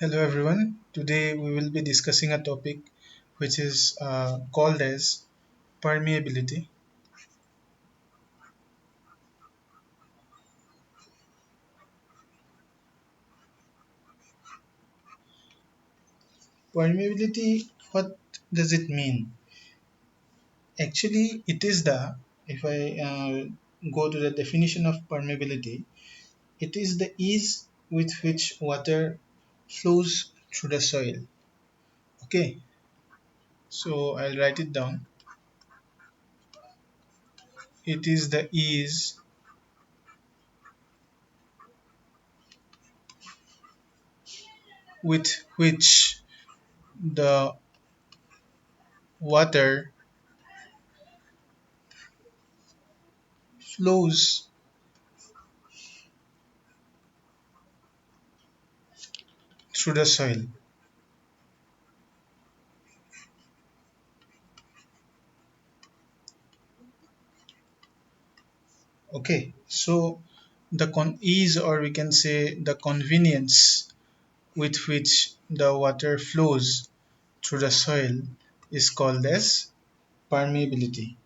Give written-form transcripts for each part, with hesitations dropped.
Hello everyone. Today we will be discussing a topic which is called as permeability. Permeability, what does it mean? Actually, it is if I go to the definition of permeability, it is the ease with which water flows through the soil. Okay, so I'll write it down. It is the ease with which the water flows through the soil. Okay, so the ease, or we can say the convenience with which the water flows through the soil is called as permeability.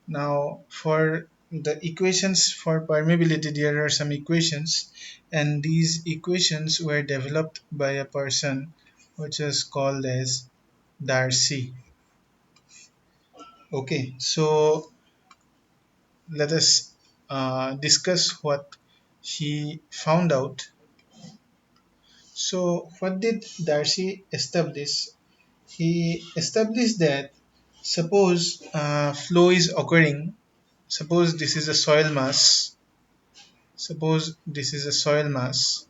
Now, for the equations for permeability, there are some equations, and these equations were developed by a person which is called as Darcy. Okay, so let us discuss what he found out. So, what did Darcy establish? He established that suppose flow is occurring, suppose this is a soil mass, suppose this is a soil mass,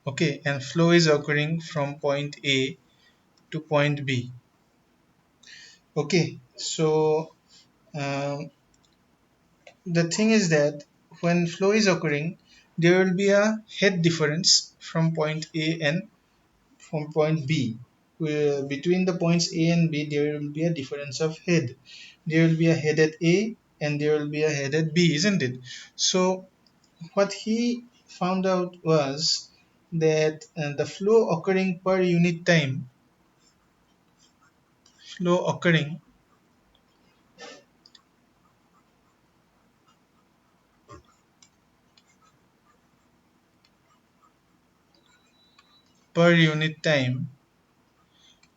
okay, and flow is occurring from point A to point B. Okay, so um, the thing is that when flow is occurring, there will be a head difference from point A and from point B. Between the points A and B, there will be a difference of head. There will be a head at A and there will be a head at B, isn't it? So, what he found out was that the flow occurring per unit time, flow occurring per unit time,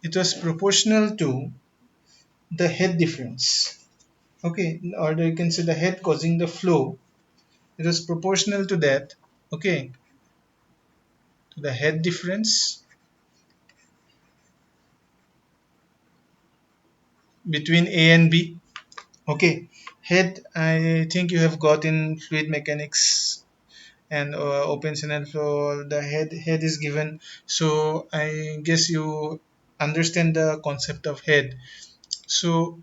it was proportional to the head difference. Okay, or you can say the head causing the flow. It was proportional to that. Okay, to the head difference between A and B. Okay, head, I think you have got in fluid mechanics and open channel flow. The head is given, so I guess you understand the concept of head. So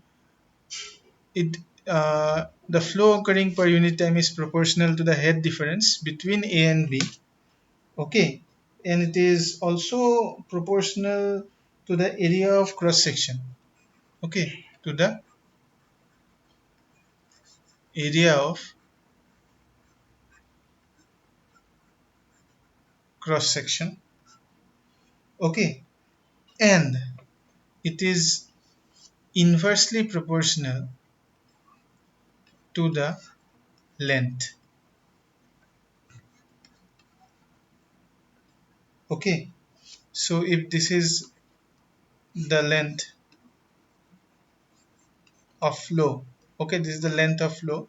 it the flow occurring per unit time is proportional to the head difference between A and B. Okay, and it is also proportional to the area of cross section. Okay, to the area of cross section. Okay, and it is inversely proportional to the length. Okay, so if this is the length of flow, okay, this is the length of flow,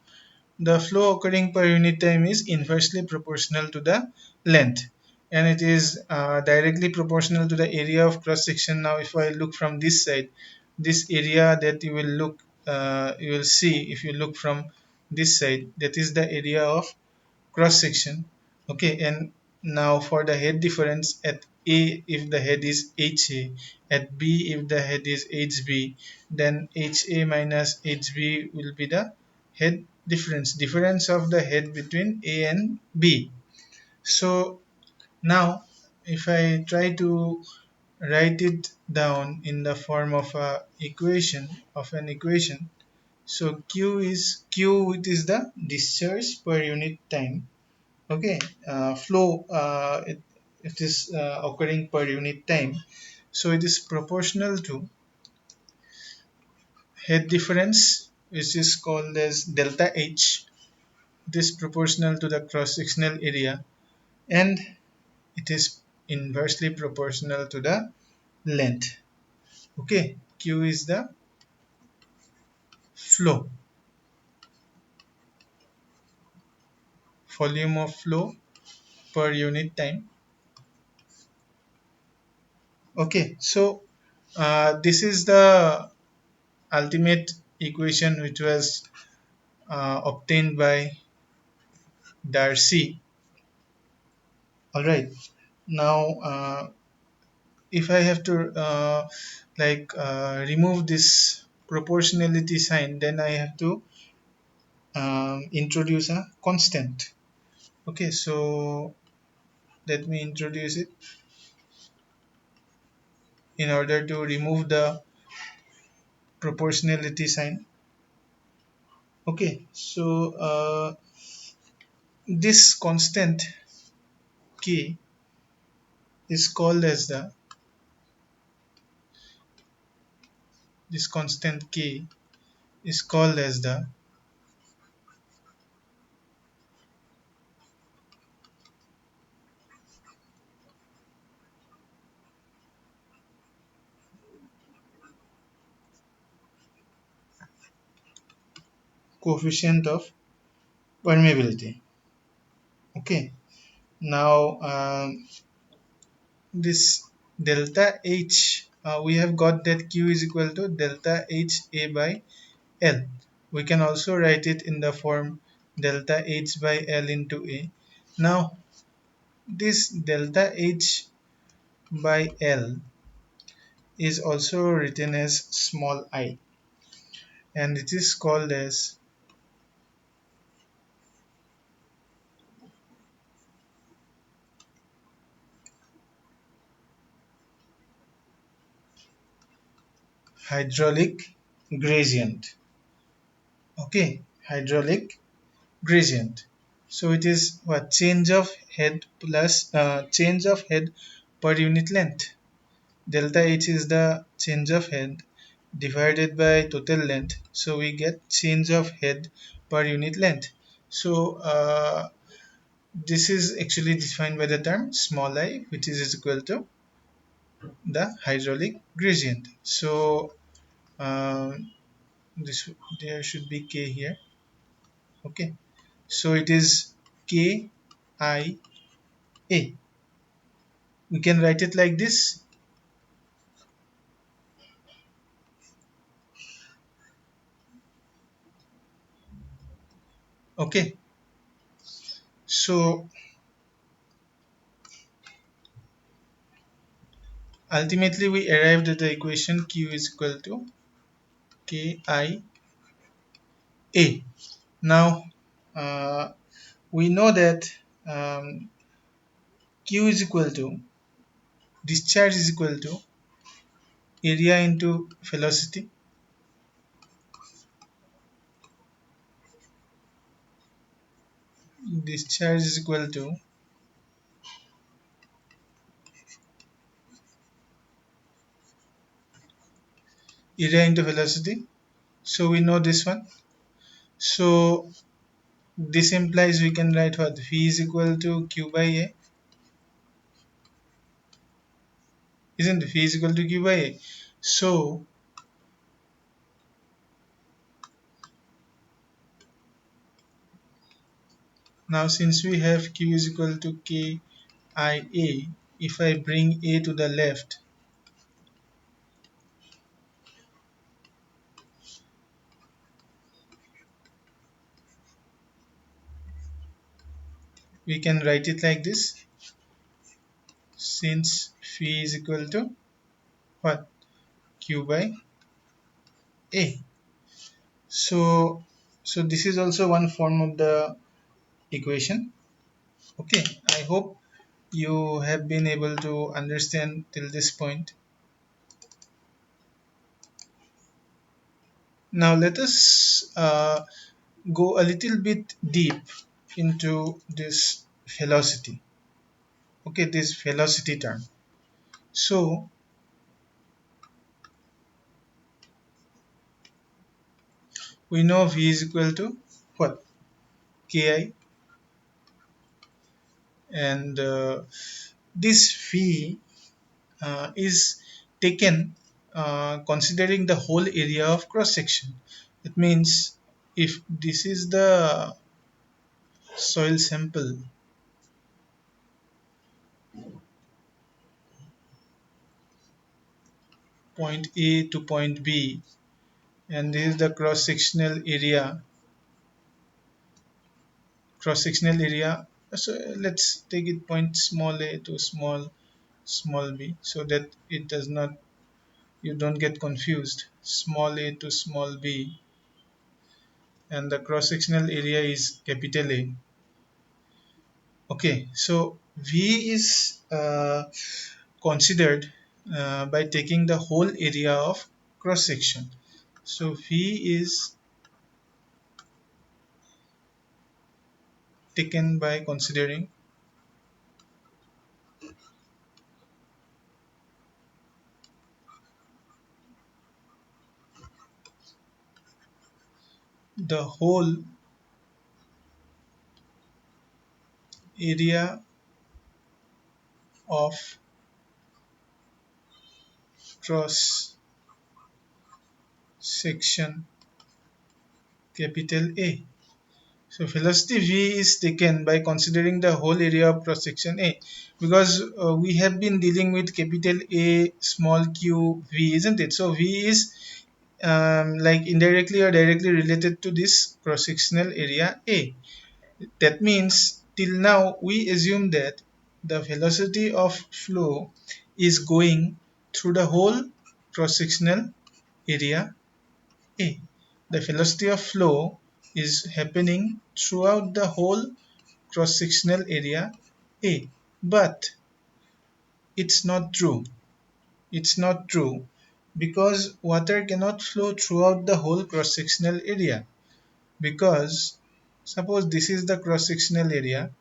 the flow occurring per unit time is inversely proportional to the length, and it is directly proportional to the area of cross section. Now if I look from this side, this area that you will see if you look from this side, that is the area of cross section. Okay, and now for the head difference, at A if the head is HA, at B if the head is HB, then HA minus HB will be the head difference of the head between A and B. So now if I try to write it down in the form of a equation, so Q is the discharge per unit time. Okay, flow, it is occurring per unit time, so it is proportional to head difference, which is called as delta H. This proportional to the cross sectional area, and it is inversely proportional to the length. Okay, Q is the flow, volume of flow per unit time. Okay, so this is the ultimate equation which was obtained by Darcy. All right, now if I have to remove this proportionality sign, then I have to introduce a constant. Okay, so let me introduce it in order to remove the proportionality sign. Okay, so this constant k is called as the this constant k is called as the coefficient of permeability. Okay, now this delta H, we have got that Q is equal to delta H A by L. We can also write it in the form delta H by L into A. Now this delta H by L is also written as small I, and it is called as hydraulic gradient. Okay, hydraulic gradient. So it is what, change of head plus change of head per unit length. Delta H is the change of head divided by total length, so we get change of head per unit length. So this is actually defined by the term small I, which is equal to the hydraulic gradient. So this, there should be K here. Okay, so it is K I A. We can write it like this. Okay, so ultimately we arrived at the equation Q is equal to K I A. Now we know that um, Q is equal to, discharge is equal to area into velocity. Discharge is equal to area into velocity. So we know this one. So this implies we can write what, V is equal to Q by A. Isn't it? V is equal to Q by A. So now since we have Q is equal to K I A, if I bring A to the left, we can write it like this. Since phi is equal to what, Q by A. So this is also one form of the equation. Okay, I hope you have been able to understand till this point. Now let us go a little bit deep into this velocity. Okay, this velocity term. So we know v is equal to what? Ki, and this v is taken considering the whole area of cross section. It means if this is the soil sample, point A to point B, and this is the cross sectional area. So let's take it point small a to small b, so that it does not, you don't get confused. Small a to small b, and the cross sectional area is capital A. Okay, so v is considered by taking the whole area of cross section. So v is taken by considering the whole area of cross section capital A. So velocity v is taken by considering the whole area of cross section A, because we have been dealing with capital A, small q, v, isn't it? So v is like indirectly or directly related to this cross sectional area A. That means till now we assume that the velocity of flow is going through the whole cross sectional area A. The velocity of flow is happening throughout the whole cross sectional area A. But it's not true. It's not true because water cannot flow throughout the whole cross sectional area. Because suppose this is the cross sectional area,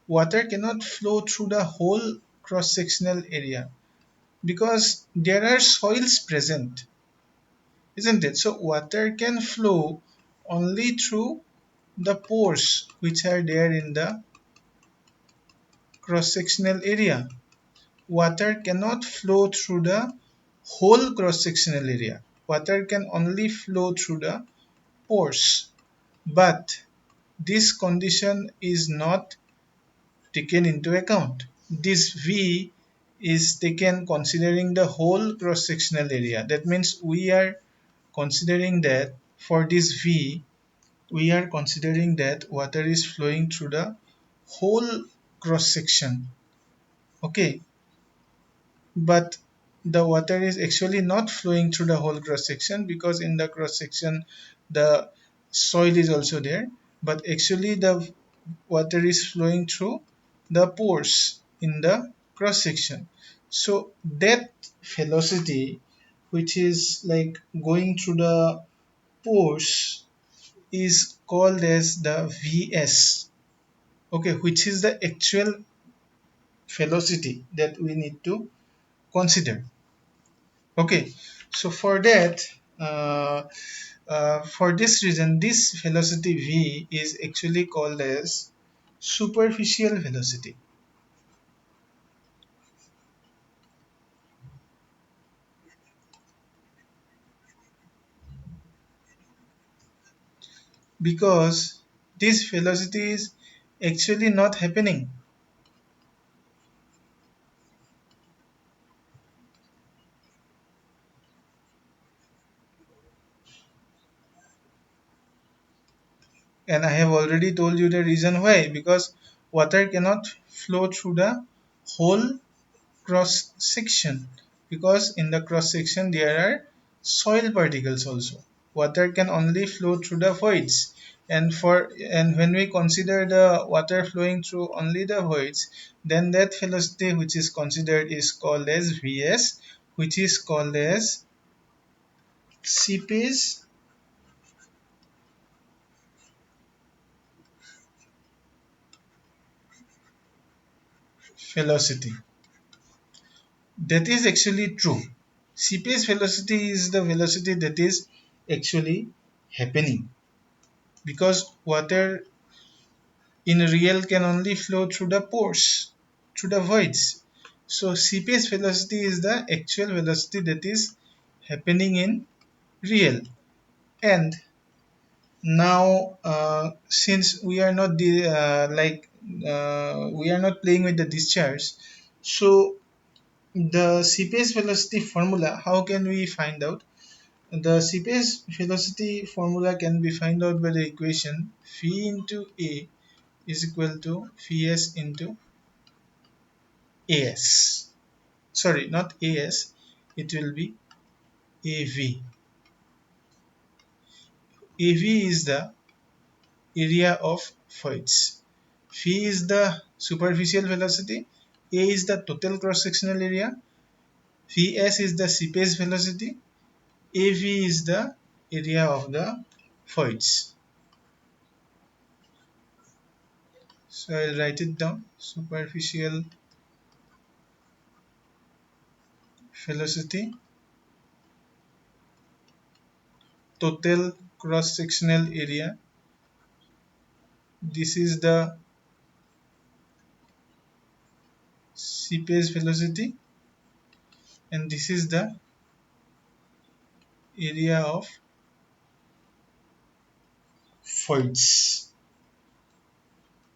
water cannot flow through the whole cross sectional area because there are soils present, isn't it? So water can flow only through the pores which are there in the cross sectional area. Water cannot flow through the whole cross sectional area. Water can only flow through the pores. But this condition is not taken into account. This V is taken considering the whole cross sectional area. That means we are considering that for this V, we are considering that water is flowing through the whole cross section. Okay, but the water is actually not flowing through the whole cross section, because in the cross section the soil is also there, but actually the water is flowing through the pores in the cross section. So that velocity which is like going through the pores is called as the Vs, okay, which is the actual velocity that we need to consider. Okay, so for that, for this reason, this velocity v is actually called as superficial velocity, because this velocity is actually not happening. And I have already told you the reason why, because water cannot flow through the whole cross section, because in the cross section there are soil particles also. Water can only flow through the voids, and when we consider the water flowing through only the voids, then that velocity which is considered is called as Vs, which is called as Cps velocity. That is actually true. Cps velocity is the velocity that is actually happening, because water in real can only flow through the pores, through the voids. So Cps velocity is the actual velocity that is happening in real. And now since we are not we are not playing with the discharge, so the Cps velocity formula, how can we find out? The Cps velocity formula can be found out by the equation v into a is equal to vs into as. Sorry, not as, it will be av. Av is the area of voids, v is the superficial velocity, a is the total cross sectional area, vs is the Cps velocity, av is the area of the voids. So I'll write it down: superficial velocity, total cross sectional area. This is the Cps velocity, and this is the area of voids.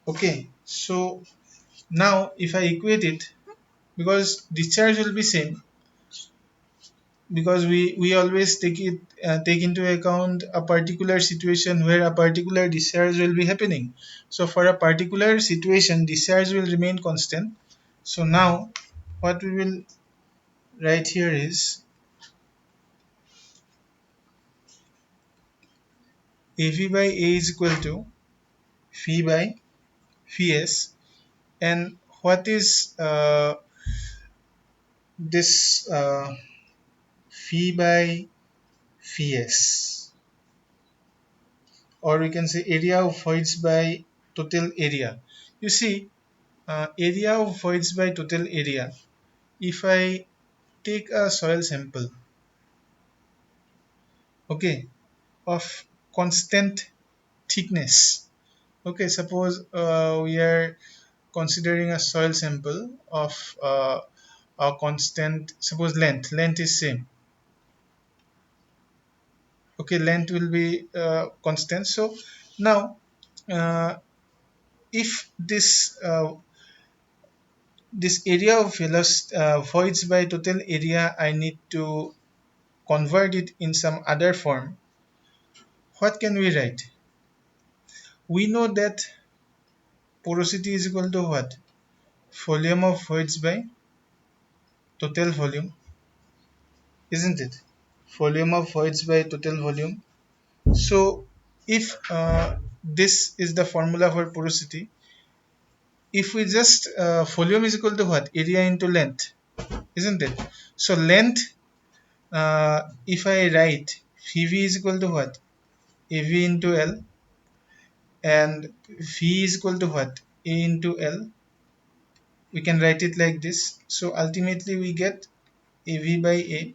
Okay, so now if I equate it, because discharge will be same, because we always take into account a particular situation where a particular discharge will be happening. So for a particular situation, discharge will remain constant. So now what we will write here is AV by A is equal to V by Vs. And what is this V by Vs? Or we can say area of voids by total area. You see, area of voids by total area. If I take a soil sample, okay, of constant thickness, okay, suppose we are considering a soil sample of a constant, suppose length is same, okay, length will be constant. So now uh, if this area of voids by total area, I need to convert it in some other form. What can we write? We know that porosity is equal to what? Volume of voids by total volume, isn't it? Volume of voids by total volume. So if this is the formula for porosity, if we just volume is equal to what? Area into length, isn't it? So length, if I write Vv is equal to what? Av into L, and V is equal to what? A into L. We can write it like this. So ultimately we get Av by A.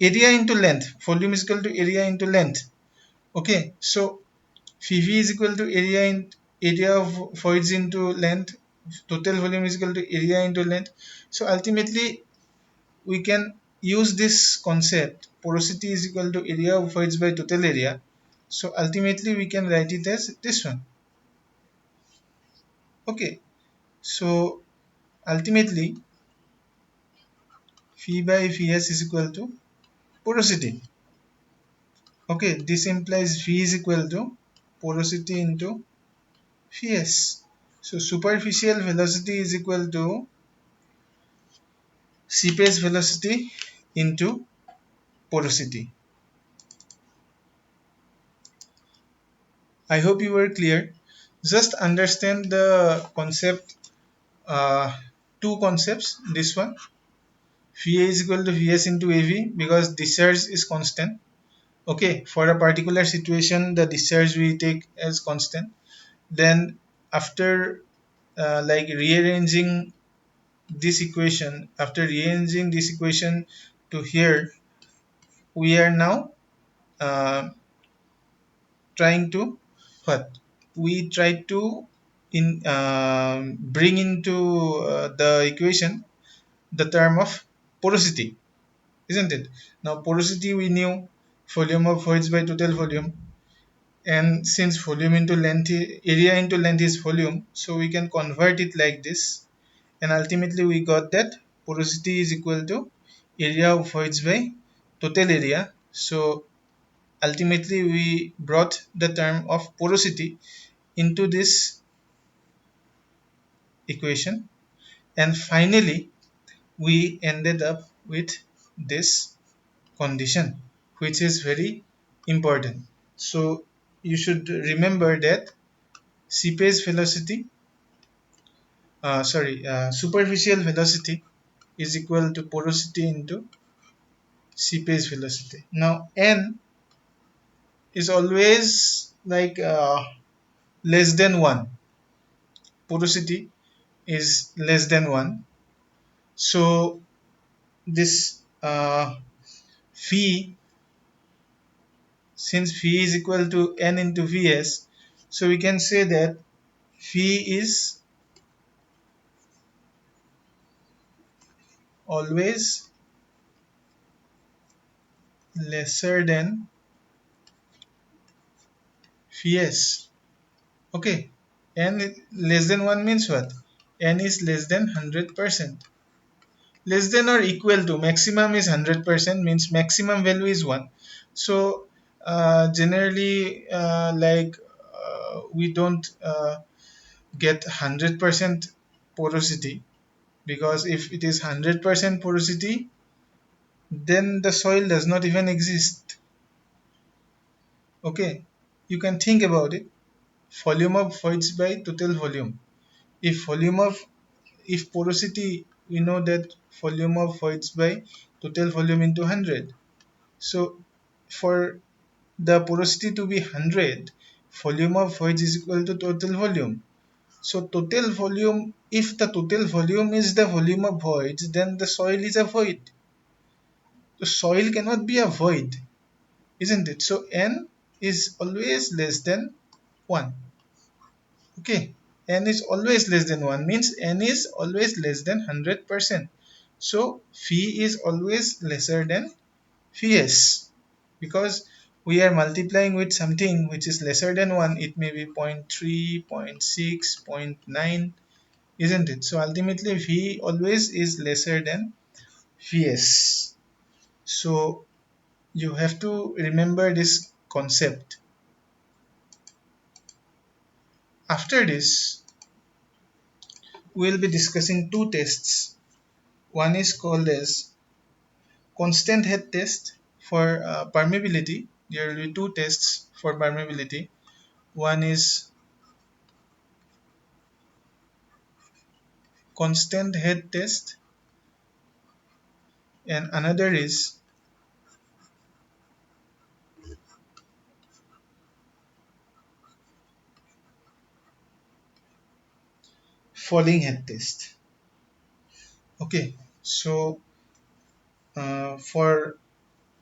Area into length. Volume is equal to area into length. Okay, so Vv is equal to area of voids into length. Total volume is equal to area into length. So ultimately we can use this concept. Porosity is equal to area of voids by total area. So ultimately we can write it as this one. Okay, so ultimately V by Vs is equal to porosity. Okay, this implies V is equal to porosity into Vs. So superficial velocity is equal to Cps velocity into porosity. I hope you were clear. Just understand the concept, uh, two concepts. This one, Va is equal to Vs into Av, because discharge is constant. Okay, for a particular situation, the discharge we take as constant. Then after like rearranging this equation, after rearranging this equation to here, we are now uh, trying to what? We try to bring into the equation the term of porosity, isn't it? Now porosity we knew, volume of voids by total volume, and since volume into length, area into length is volume, so we can convert it like this, and ultimately we got that porosity is equal to area of voids by total area. So ultimately we brought the term of porosity into this equation, and finally we ended up with this condition, which is very important. So you should remember that Cps velocity, superficial velocity is equal to porosity into Cps velocity. Now n is always like less than 1. Porosity is less than 1. So this phi, since phi is equal to n into Vs, so we can say that phi is always lesser than Vs. Okay, n less than 1 means what? N is less than 100%. Less than or equal to, maximum is 100%, means maximum value is 1. So generally we don't get 100% porosity, because if it is 100% porosity, then the soil does not even exist. Okay, you can think about it. Volume of voids by total volume. If volume of, if porosity, we know that volume of voids by total volume into 100. So for the porosity to be 100, volume of voids is equal to total volume. So total volume, if the total volume is the volume of voids, then the soil is a void. The soil cannot be a void, isn't it? So n is always less than 1. Okay, n is always less than 1 means n is always less than 100%. So phi is always lesser than Vs, because we are multiplying with something which is lesser than 1. It may be zero point 0.3, zero point 0.6, zero point 0.9, isn't it? So ultimately V always is lesser than Vs. So you have to remember this concept. After this, we'll be discussing two tests. One is called as constant head test for permeability. There will be two tests for permeability. One is constant head test, and another is falling head test. Okay, so for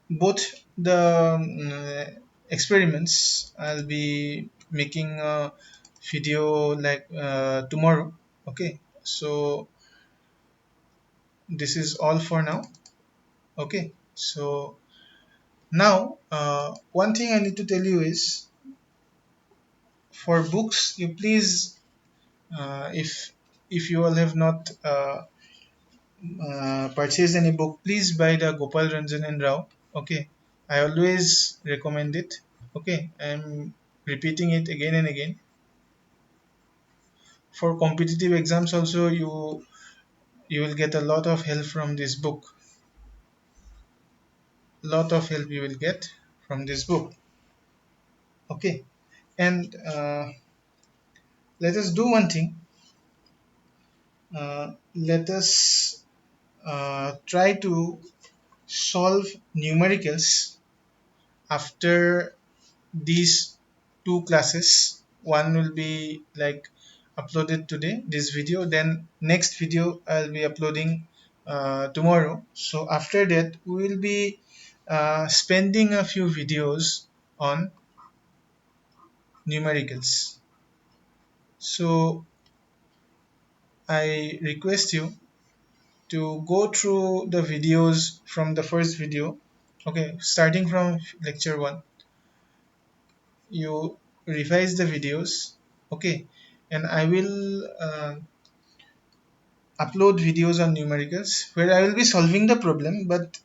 both the experiments, I'll be making a video like tomorrow. Okay, so this is all for now. Okay, so now one thing I need to tell you is, for books, you please, if you all have not purchased any book, please buy the Gopal Ranjan and Rao. Okay, I always recommend it. Okay, I'm repeating it again and again. For competitive exams also, you will get a lot of help from this book. Lot of help you will get from this book. Okay, and let us do one thing. Let us try to solve numericals after these two classes. One will be like uploaded today this video, then next video I'll be uploading tomorrow. So after that we will be spending a few videos on numericals. So I request you to go through the videos from the first video. Okay, starting from lecture 1, you revise the videos. Okay, and I will upload videos on numericals where I will be solving the problem, but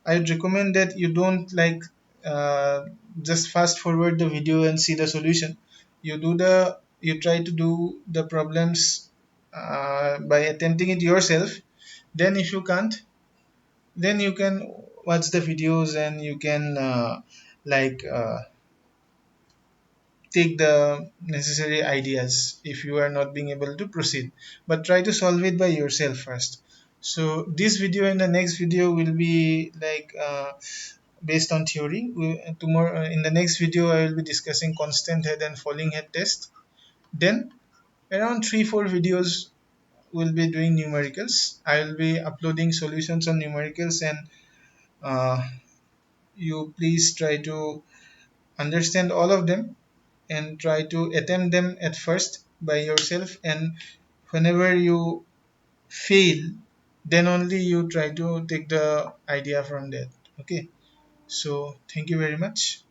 I would recommend that you don't just fast forward the video and see the solution. You try to do the problems by attempting it yourself. Then if you can't, then you can watch the videos and you can like uh, take the necessary ideas if you are not being able to proceed, but try to solve it by yourself first. So this video and the next video will be based on theory. Tomorrow in the next video I will be discussing constant head and falling head test. Then around 3-4 videos will be doing numericals. I will be uploading solutions on numericals, and uh, you please try to understand all of them and try to attempt them at first by yourself, and whenever you fail, then only you try to take the idea from that. Okay, so thank you very much.